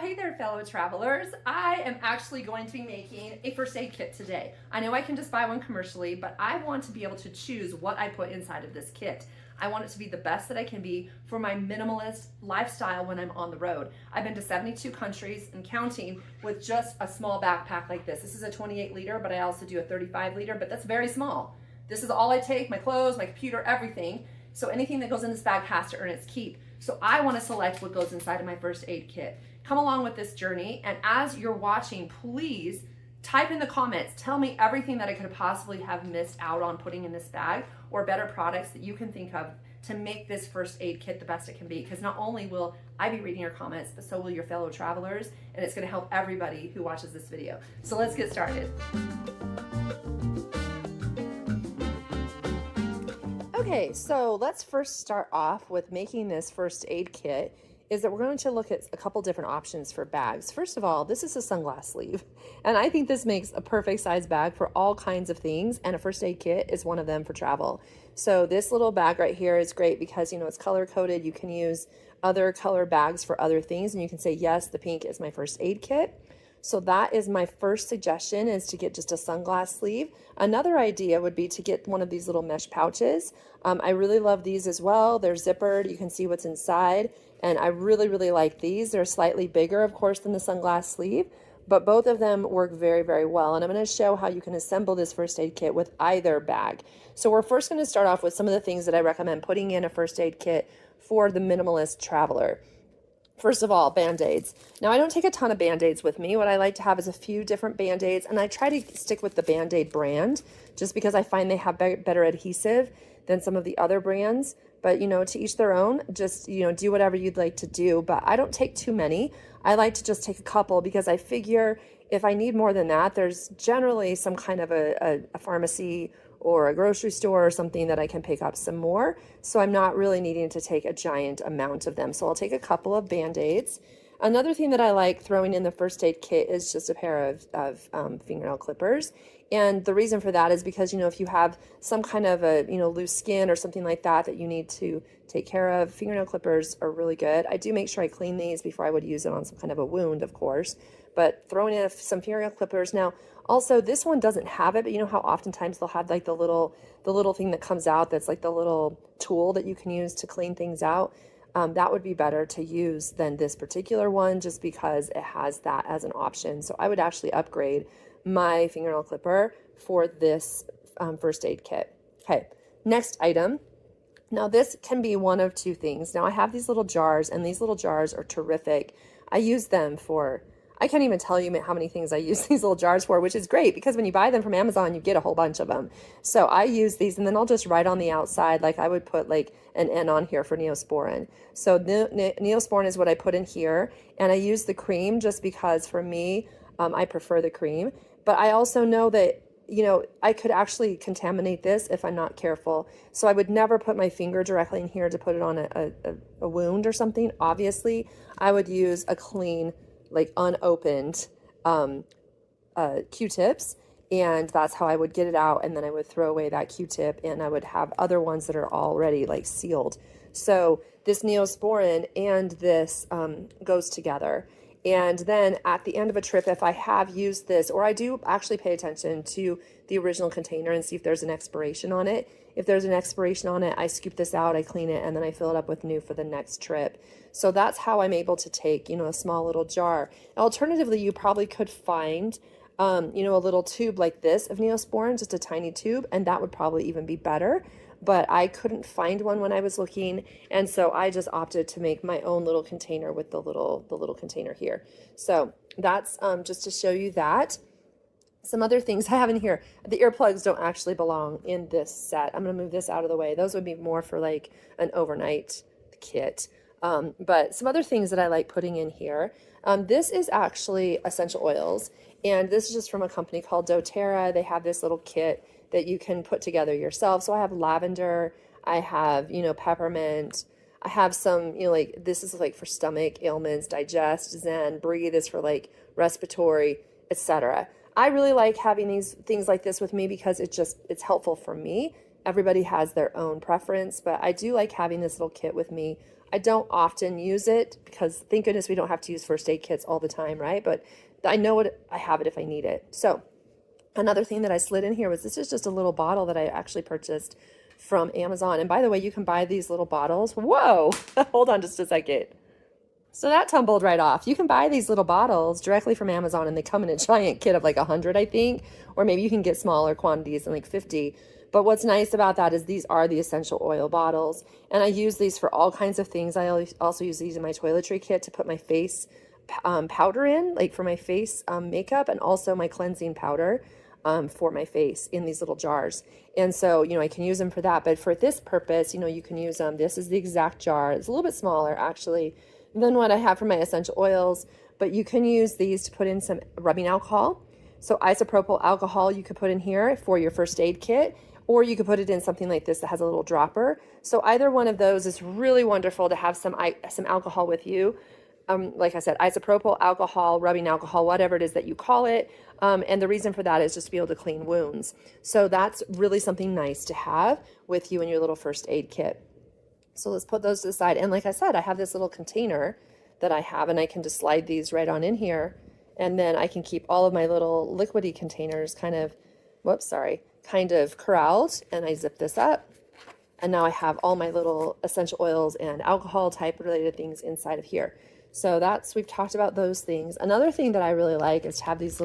Hey there, fellow travelers. I am actually going to be making a first aid kit today. I know I can just buy one commercially, but I want to be able to choose what I put inside of this kit. I want it to be the best that I can be for my minimalist lifestyle when I'm on the road. I've been to 72 countries and counting with just a small backpack like this. This is a 28 liter, but I also do a 35 liter, but that's very small. This is all I take, my clothes, my computer, everything. So anything that goes in this bag has to earn its keep. So I want to select what goes inside of my first aid kit. Come along with this journey, and as you're watching, please type in the comments, tell me everything that I could possibly have missed out on putting in this bag, or better products that you can think of to make this first aid kit the best it can be. Because not only will I be reading your comments, but so will your fellow travelers, and it's going to help everybody who watches this video. So let's get started. Okay, so let's first start off with making this first aid kit. Is that we're going to look at a couple different options for bags. First of all, this is a sunglass sleeve, and I think this makes a perfect size bag for all kinds of things, and a first aid kit is one of them for travel. So this little bag right here is great because, you know, it's color coded. You can use other color bags for other things, and you can say, yes, the pink is my first aid kit. So that is my first suggestion, is to get just a sunglass sleeve. Another idea would be to get one of these little mesh pouches. I really love these as well. They're zippered. You can see what's inside. And I really, really like these. They're slightly bigger, of course, than the sunglass sleeve, but both of them work very, very well. And I'm going to show how you can assemble this first aid kit with either bag. So we're first going to start off with some of the things that I recommend putting in a first aid kit for the minimalist traveler. First of all, Band-Aids. Now, I don't take a ton of Band-Aids with me. What I like to have is a few different Band-Aids, and I try to stick with the Band-Aid brand just because I find they have better adhesive than some of the other brands. But, you know, to each their own. Just, you know, do whatever you'd like to do. But I don't take too many. I like to just take a couple because I figure if I need more than that, there's generally some kind of a pharmacy or a grocery store or something that I can pick up some more. So I'm not really needing to take a giant amount of them. So I'll take a couple of Band-Aids. Another thing that I like throwing in the first aid kit is just a pair of fingernail clippers. And the reason for that is because, you know, if you have some kind of a, you know, loose skin or something like that that you need to take care of, fingernail clippers are really good. I do make sure I clean these before I would use it on some kind of a wound, of course. But throwing in some fingernail clippers. Now, also, this one doesn't have it, but you know how oftentimes they'll have like the little thing that comes out that's like the little tool that you can use to clean things out. That would be better to use than this particular one just because it has that as an option. So I would actually upgrade my fingernail clipper for this first aid kit. Okay, next item. Now this can be one of two things. Now I have these little jars, and these little jars are terrific. I use them for, I can't even tell you how many things I use these little jars for, which is great because when you buy them from Amazon, you get a whole bunch of them. So I use these, and then I'll just write on the outside, like I would put like an N on here for Neosporin. So Neosporin is what I put in here, and I use the cream just because for me, I prefer the cream. But I also know that, you know, I could actually contaminate this if I'm not careful. So I would never put my finger directly in here to put it on a wound or something. Obviously, I would use a clean, like unopened Q-tips, and that's how I would get it out. And then I would throw away that Q-tip, and I would have other ones that are already like sealed. So this Neosporin and this goes together. And then at the end of a trip, if I have used this, or I do actually pay attention to the original container and see if there's an expiration on it. If there's an expiration on it, I scoop this out, I clean it, and then I fill it up with new for the next trip. So that's how I'm able to take, you know, a small little jar. Alternatively, you probably could find, you know, a little tube like this of Neosporin, just a tiny tube, and that would probably even be better. But I couldn't find one when I was looking, and so I just opted to make my own little container with the little container here. So that's just to show you that. Some other things I have in here. The earplugs don't actually belong in this set. I'm going to move this out of the way. Those would be more for like an overnight kit. But some other things that I like putting in here. This is actually essential oils, and this is just from a company called doTERRA. They have this little kit that you can put together yourself. So I have lavender, I have, you know, peppermint, I have some, you know, like this is like for stomach ailments, digest, zen, breathe is for like respiratory, etc. I really like having these things like this with me because it's helpful for me. Everybody has their own preference, but I do like having this little kit with me I don't often use it because thank goodness we don't have to use first aid kits all the time, right? But I know I have it if I need it. So another thing that I slid in here was this is just a little bottle that I actually purchased from Amazon. And by the way, you can buy these little bottles. Whoa, hold on just a second. So that tumbled right off. You can buy these little bottles directly from Amazon and they come in a giant kit of like 100, I think, or maybe you can get smaller quantities and like 50. But what's nice about that is these are the essential oil bottles. And I use these for all kinds of things. I also use these in my toiletry kit to put my face powder in, like for my face makeup, and also my cleansing powder for my face in these little jars. And so, I can use them for that. But for this purpose, you can use them. This is the exact jar. It's a little bit smaller, actually, than what I have for my essential oils. But you can use these to put in some rubbing alcohol. So isopropyl alcohol you could put in here for your first aid kit, or you could put it in something like this that has a little dropper. So either one of those is really wonderful to have some alcohol with you. Like I said, isopropyl alcohol, rubbing alcohol, whatever it is that you call it. And the reason for that is just to be able to clean wounds. So that's really something nice to have with you in your little first aid kit. So let's put those to the side. And like I said, I have this little container that I have, and I can just slide these right on in here. And then I can keep all of my little liquidy containers kind of corralled. And I zip this up. And now I have all my little essential oils and alcohol type related things inside of here. So we've talked about those things. Another thing that I really like is to have these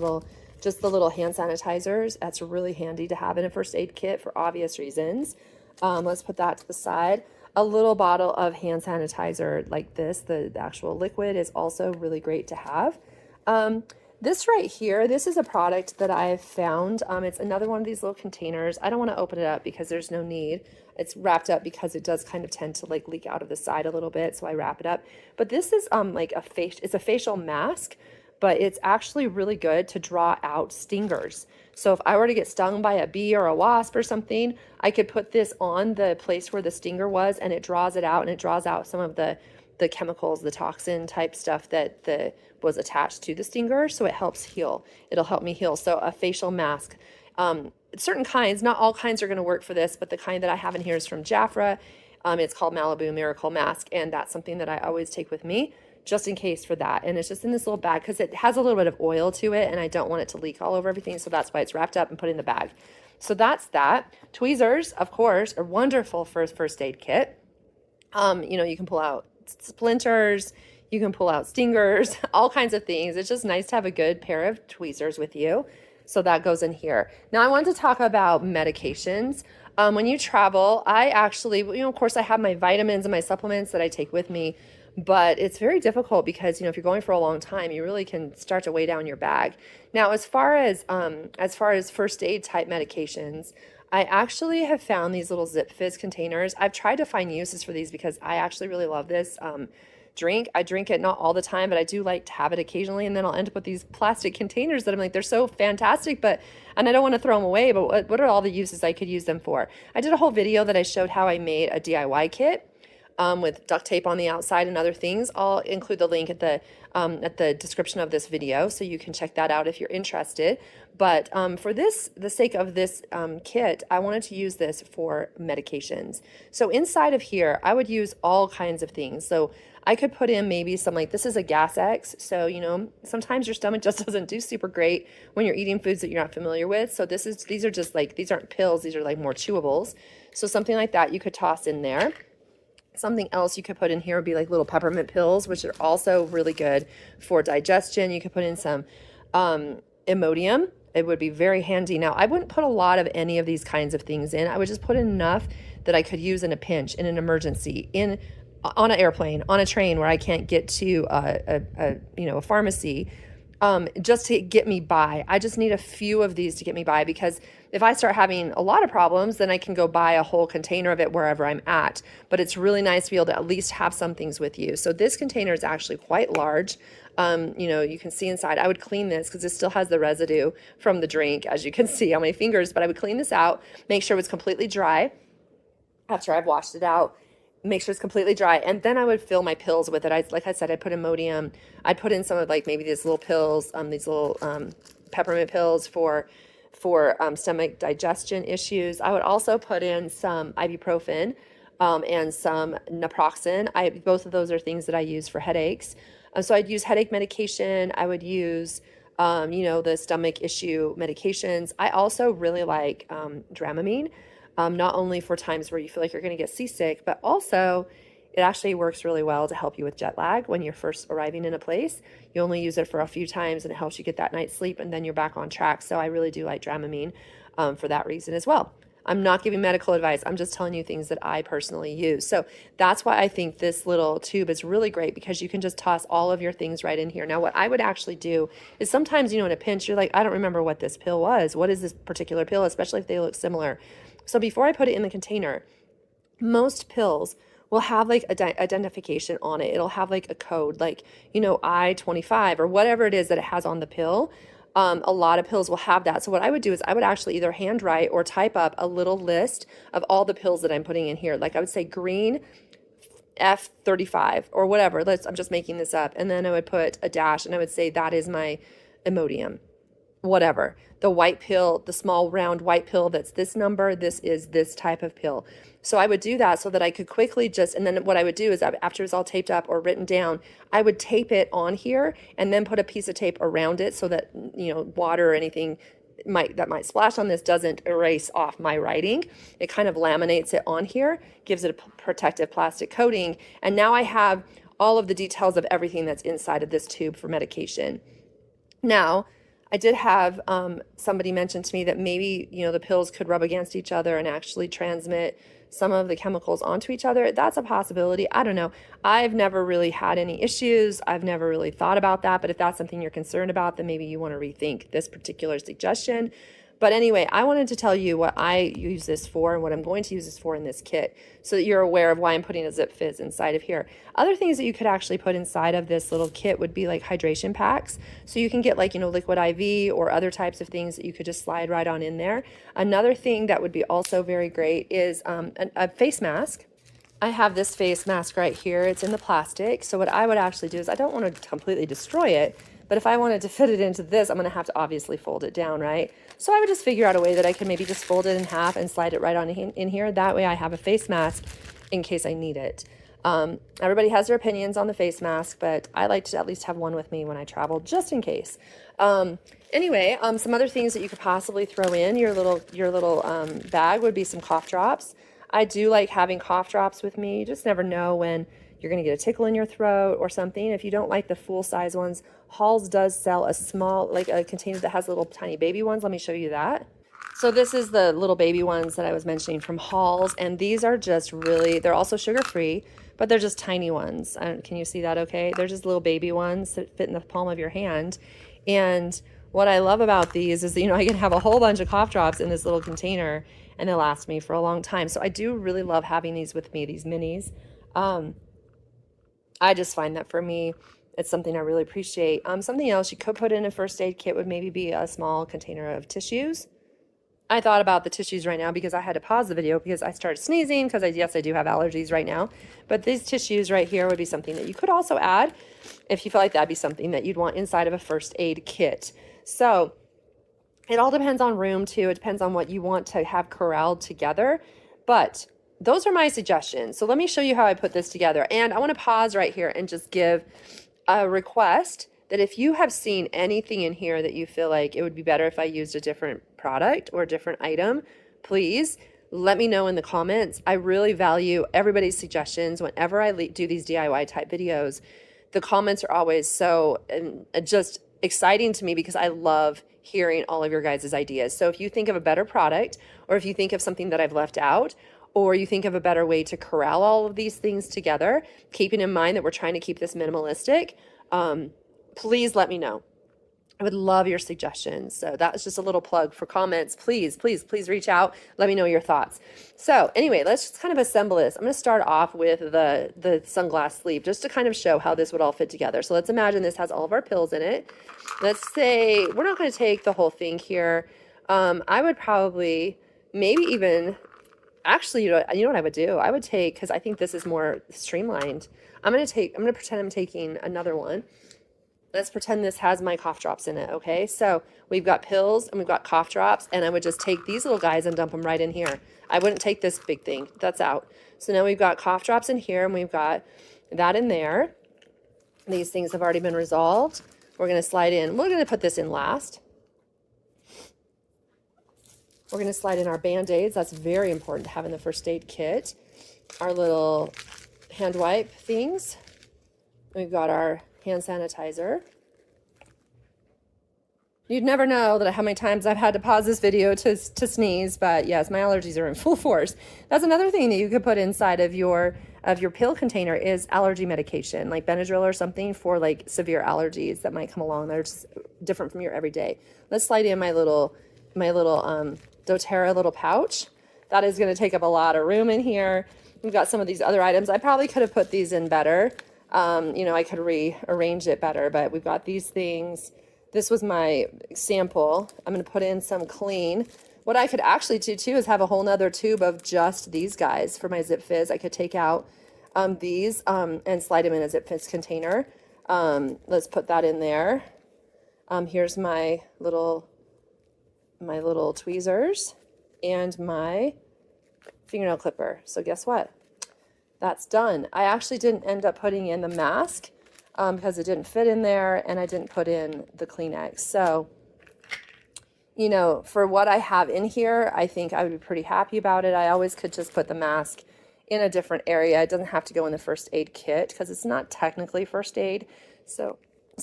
just the little hand sanitizers. That's really handy to have in a first aid kit for obvious reasons. Let's put that to the side. A little bottle of hand sanitizer like this, the actual liquid, is also really great to have. This right here, this is a product that I've found. It's another one of these little containers. I don't want to open it up because there's no need. It's wrapped up because it does kind of tend to like leak out of the side a little bit, so I wrap it up. But this is it's a facial mask, but it's actually really good to draw out stingers. So if I were to get stung by a bee or a wasp or something, I could put this on the place where the stinger was, and it draws it out, and it draws out some of the chemicals, the toxin type stuff that was attached to the stinger. So it helps heal. It'll help me heal. So a facial mask. Certain kinds, not all kinds are going to work for this, but the kind that I have in here is from Jafra. It's called Malibu Miracle Mask, and that's something that I always take with me just in case for that. And it's just in this little bag because it has a little bit of oil to it, and I don't want it to leak all over everything, so that's why it's wrapped up and put in the bag. So that's that. Tweezers, of course, are wonderful for a first aid kit. You can pull out splinters, you can pull out stingers, all kinds of things. It's just nice to have a good pair of tweezers with you. So that goes in here. Now I want to talk about medications. When you travel, I actually, of course I have my vitamins and my supplements that I take with me, but it's very difficult because, if you're going for a long time, you really can start to weigh down your bag. Now, as far as first aid type medications, I actually have found these little Zip Fizz containers. I've tried to find uses for these because I actually really love this drink. I drink it not all the time, but I do like to have it occasionally. And then I'll end up with these plastic containers that I'm like, they're so fantastic, and I don't want to throw them away, but what are all the uses I could use them for? I did a whole video that I showed how I made a DIY kit with duct tape on the outside and other things. I'll include the link at the description of this video, so you can check that out if you're interested. But for the sake of this kit, I wanted to use this for medications. So inside of here, I would use all kinds of things. So I could put in maybe some, like, this is a Gas X. So, sometimes your stomach just doesn't do super great when you're eating foods that you're not familiar with. So these are just like, these aren't pills, these are like more chewables. So something like that you could toss in there. Something else you could put in here would be like little peppermint pills, which are also really good for digestion. You could put in some Imodium. It would be very handy. Now, I wouldn't put a lot of any of these kinds of things in. I would just put in enough that I could use in a pinch, in an emergency, on an airplane, on a train where I can't get to a pharmacy, just to get me by. I just need a few of these to get me by, because if I start having a lot of problems, then I can go buy a whole container of it wherever I'm at. But it's really nice to be able to at least have some things with you. So this container is actually quite large. You can see inside. I would clean this because it still has the residue from the drink, as you can see on my fingers. But I would clean this out, make sure it was completely dry after I've washed it out. Make sure it's completely dry, and then I would fill my pills with it. Like I said, I put Imodium. I'd put in some of, like, maybe these little pills, these little peppermint pills for stomach digestion issues. I would also put in some ibuprofen. and some naproxen. Both of those are things that I use for headaches. So I'd use headache medication. I would use, the stomach issue medications. I also really like Dramamine, not only for times where you feel like you're going to get seasick, but also it actually works really well to help you with jet lag when you're first arriving in a place. You only use it for a few times and it helps you get that night's sleep, and then you're back on track. So I really do like Dramamine for that reason as well. I'm not giving medical advice. I'm just telling you things that I personally use. So that's why I think this little tube is really great, because you can just toss all of your things right in here. Now, what I would actually do is sometimes, in a pinch, you're like, I don't remember what this pill was. What is this particular pill, especially if they look similar? So before I put it in the container, most pills will have like identification on it. It'll have like a code, like, I-25 or whatever it is that it has on the pill. A lot of pills will have that. So what I would do is I would actually either handwrite or type up a little list of all the pills that I'm putting in here. Like I would say green F35 or whatever. I'm just making this up. And then I would put a dash and I would say that is my Imodium, whatever. The white pill, the small round white pill that's this number, this is this type of pill. So I would do that so that I could quickly and then what I would do is after it's all taped up or written down, I would tape it on here and then put a piece of tape around it so that, water or anything that might splash on this doesn't erase off my writing. It kind of laminates it on here, gives it a protective plastic coating. And now I have all of the details of everything that's inside of this tube for medication. Now, I did have somebody mention to me that maybe, the pills could rub against each other and actually transmit some of the chemicals onto each other. That's a possibility. I don't know. I've never really had any issues. I've never really thought about that. But if that's something you're concerned about, then maybe you want to rethink this particular suggestion. But anyway, I wanted to tell you what I use this for and what I'm going to use this for in this kit so that you're aware of why I'm putting a Zip Fizz inside of here. Other things that you could actually put inside of this little kit would be like hydration packs. So you can get like, liquid IV or other types of things that you could just slide right on in there. Another thing that would be also very great is a face mask. I have this face mask right here. It's in the plastic. So what I would actually do is I don't want to completely destroy it, but if I wanted to fit it into this, I'm going to have to obviously fold it down, right? So I would just figure out a way that I could maybe just fold it in half and slide it right on in here. That way I have a face mask in case I need it. Everybody has their opinions on the face mask, but I like to at least have one with me when I travel, just in case. Anyway, some other things that you could possibly throw in your little bag would be some cough drops. I do like having cough drops with me. You just never know when you're going to get a tickle in your throat or something. If you don't like the full size ones, Halls does sell a small, like a container that has little tiny baby ones. Let me show you that. So this is the little baby ones that I was mentioning from Halls, and these are just they're also sugar-free, but they're just tiny ones. Can you see that okay? They're just little baby ones that fit in the palm of your hand. And what I love about these is, I can have a whole bunch of cough drops in this little container, and they'll last me for a long time. So I do really love having these with me, these minis. I just find that for me, it's something I really appreciate. Something else you could put in a first aid kit would maybe be a small container of tissues. I thought about the tissues right now because I had to pause the video because I started sneezing because yes, I do have allergies right now. But these tissues right here would be something that you could also add if you feel like that'd be something that you'd want inside of a first aid kit. So it all depends on room too. It depends on what you want to have corralled together. But those are my suggestions. So let me show you how I put this together. And I want to pause right here and just give a request that if you have seen anything in here that you feel like it would be better if I used a different product or a different item, please let me know in the comments. I really value everybody's suggestions whenever I do these DIY type videos. The comments are always so just exciting to me because I love hearing all of your guys' ideas. So if you think of a better product, or if you think of something that I've left out, or you think of a better way to corral all of these things together, keeping in mind that we're trying to keep this minimalistic, please let me know. I would love your suggestions. So that was just a little plug for comments. Please, please, please reach out. Let me know your thoughts. So anyway, let's just kind of assemble this. I'm going to start off with the sunglass sleeve just to kind of show how this would all fit together. So let's imagine this has all of our pills in it. Let's say we're not going to take the whole thing here. I would probably maybe even... Actually, you know what I would do? I would take, because I think this is more streamlined. I'm going to pretend I'm taking another one. let's pretend this has my cough drops in it, okay? So we've got pills and we've got cough drops, and I would just take these little guys and dump them right in here. I wouldn't take this big thing. That's out. So now we've got cough drops in here, and we've got that in there. These things have already been resolved. We're going to slide in. We're going to put this in last. We're going to slide in our Band-Aids. That's very important to have in the first aid kit. Our little hand wipe things. We've got our hand sanitizer. You'd never know that how many times I've had to pause this video to sneeze, but yes, my allergies are in full force. That's another thing that you could put inside of your pill container is allergy medication, like Benadryl or something for like severe allergies that might come along that are just different from your everyday. Let's slide in my little doTERRA little pouch. That is going to take up a lot of room in here. We've got some of these other items. I probably could have put these in better. I could rearrange it better, but we've got these things. This was my sample. I'm going to put in some clean. What I could actually do too is have a whole nother tube of just these guys for my Zip Fizz. I could take out these and slide them in a Zip Fizz container. Let's put that in there. Here's my little tweezers and my fingernail clipper. So guess what? That's done. I actually didn't end up putting in the mask because it didn't fit in there, and I didn't put in the Kleenex. So, for what I have in here, I think I would be pretty happy about it. I always could just put the mask in a different area. It doesn't have to go in the first aid kit because it's not technically first aid. So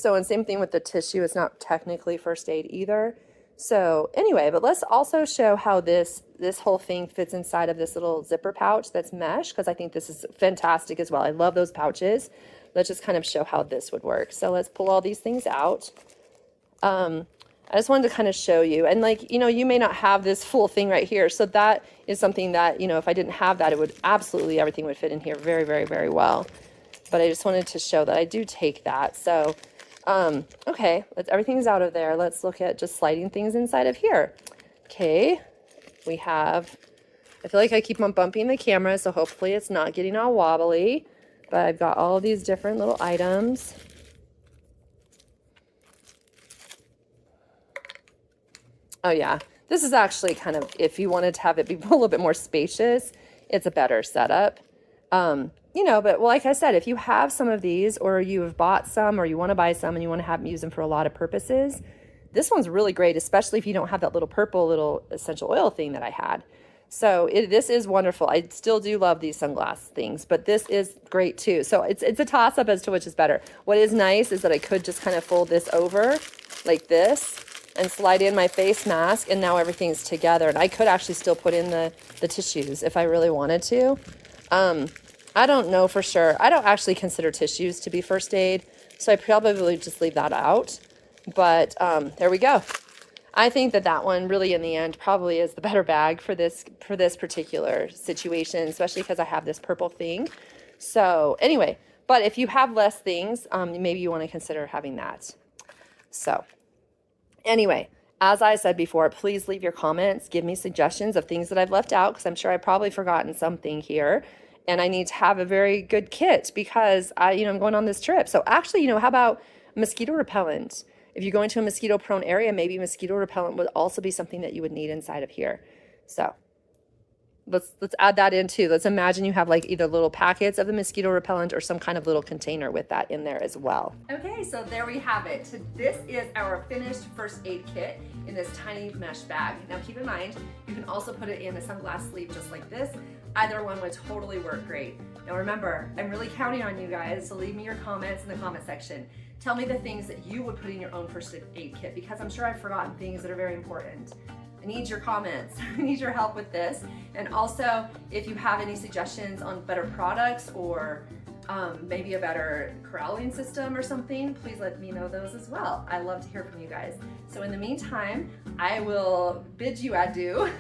and same thing with the tissue. It's not technically first aid either. So anyway, but let's also show how this whole thing fits inside of this little zipper pouch that's mesh, because I think this is fantastic as well. I love those pouches. Let's just kind of show how this would work. So let's pull all these things out. I just wanted to kind of show you. And you may not have this full thing right here. So that is something that, if I didn't have that, it would absolutely, everything would fit in here very, very, very well. But I just wanted to show that I do take that. So, okay, everything's out of there. Let's look at just sliding things inside of here. Okay, we have, I feel like I keep on bumping the camera, so hopefully it's not getting all wobbly. But I've got all of these different little items. Oh yeah, this is actually kind of, if you wanted to have it be a little bit more spacious, it's a better setup. But like I said, if you have some of these, or you have bought some, or you want to buy some and you want to use them for a lot of purposes, this one's really great, especially if you don't have that little purple little essential oil thing that I had. So this is wonderful. I still do love these sunglass things, but this is great too. So it's a toss up as to which is better. What is nice is that I could just kind of fold this over like this and slide in my face mask, and now everything's together. And I could actually still put in the tissues if I really wanted to. I don't know for sure. I don't actually consider tissues to be first aid, so I probably just leave that out. But there we go. I think that one really in the end probably is the better bag for this particular situation, especially because I have this purple thing. So anyway, but if you have less things, maybe you want to consider having that. So anyway, as I said before, please leave your comments. Give me suggestions of things that I've left out, because I'm sure I've probably forgotten something here. And I need to have a very good kit because I'm going on this trip. So actually, how about mosquito repellent? If you're going to a mosquito prone area, maybe mosquito repellent would also be something that you would need inside of here. So let's add that in too. Let's imagine you have like either little packets of the mosquito repellent or some kind of little container with that in there as well. Okay, so there we have it. So this is our finished first aid kit in this tiny mesh bag. Now keep in mind, you can also put it in a sunglass sleeve just like this. Either one would totally work great. Now remember, I'm really counting on you guys, so leave me your comments in the comment section. Tell me the things that you would put in your own first aid kit, because I'm sure I've forgotten things that are very important. I need your comments. I need your help with this. And also, if you have any suggestions on better products or maybe a better corralling system or something, please let me know those as well. I love to hear from you guys. So in the meantime, I will bid you adieu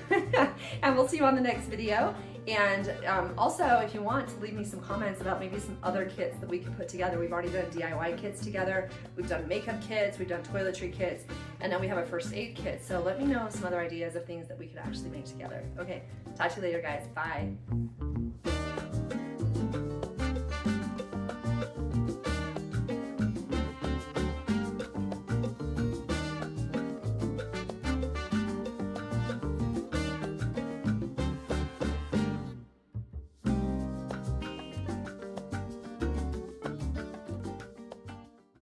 and we'll see you on the next video. And also, if you want to leave me some comments about maybe some other kits that we could put together. We've already done DIY kits together. We've done makeup kits, we've done toiletry kits, and now we have a first aid kit. So let me know some other ideas of things that we could actually make together. Okay, talk to you later, guys. Bye.